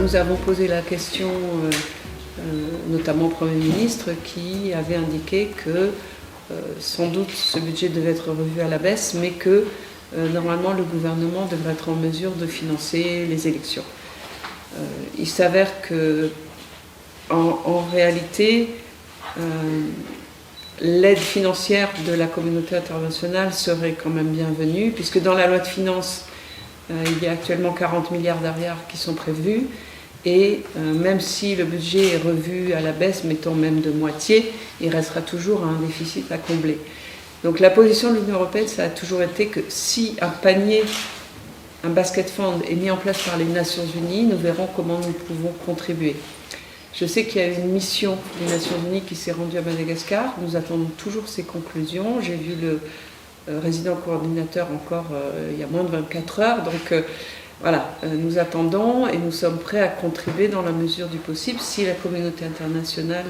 nous avons posé la question notamment au Premier ministre qui avait indiqué que sans doute ce budget devait être revu à la baisse, mais que normalement le gouvernement devrait être en mesure de financer les élections. Il s'avère que en réalité, l'aide financière de la communauté internationale serait quand même bienvenue, puisque dans la loi de finances, il y a actuellement 40 milliards d'arrières qui sont prévus, et même si le budget est revu à la baisse, mettons même de moitié, il restera toujours un déficit à combler. Donc la position de l'Union européenne, ça a toujours été que si un panier, un basket fund est mis en place par les Nations Unies, nous verrons comment nous pouvons contribuer. Je sais qu'il y a une mission des Nations Unies qui s'est rendue à Madagascar. Nous attendons toujours ses conclusions. J'ai vu le résident coordinateur encore il y a moins de 24 heures. Donc voilà, nous attendons et nous sommes prêts à contribuer dans la mesure du possible si la communauté internationale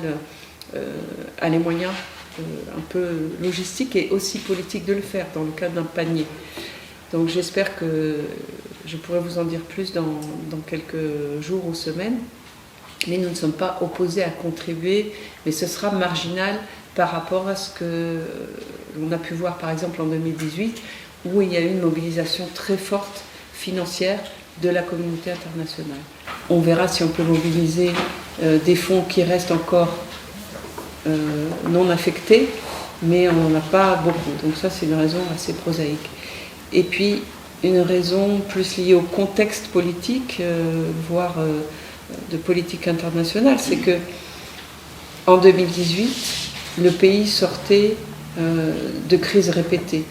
a les moyens un peu logistiques et aussi politiques de le faire dans le cadre d'un panier. Donc j'espère que je pourrai vous en dire plus dans quelques jours ou semaines. Mais nous ne sommes pas opposés à contribuer, mais ce sera marginal par rapport à ce que l'on a pu voir par exemple en 2018, où il y a eu une mobilisation très forte financière de la communauté internationale. On verra si on peut mobiliser des fonds qui restent encore non affectés, mais on n'en a pas beaucoup. Donc ça, c'est une raison assez prosaïque. Et puis, une raison plus liée au contexte politique, voire de politique internationale, c'est que en 2018, le pays sortait de crises répétées.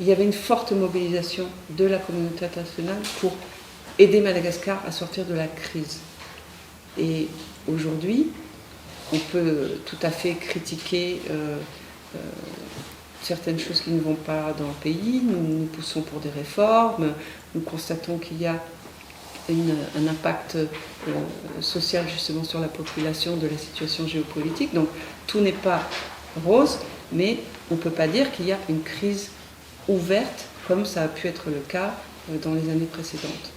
Il y avait une forte mobilisation de la communauté internationale pour aider Madagascar à sortir de la crise. Et aujourd'hui, on peut tout à fait critiquer certaines choses qui ne vont pas dans le pays. Nous poussons pour des réformes, nous constatons qu'il y a un impact social justement sur la population de la situation géopolitique. Donc tout n'est pas rose, mais on ne peut pas dire qu'il y a une crise ouverte comme ça a pu être le cas dans les années précédentes.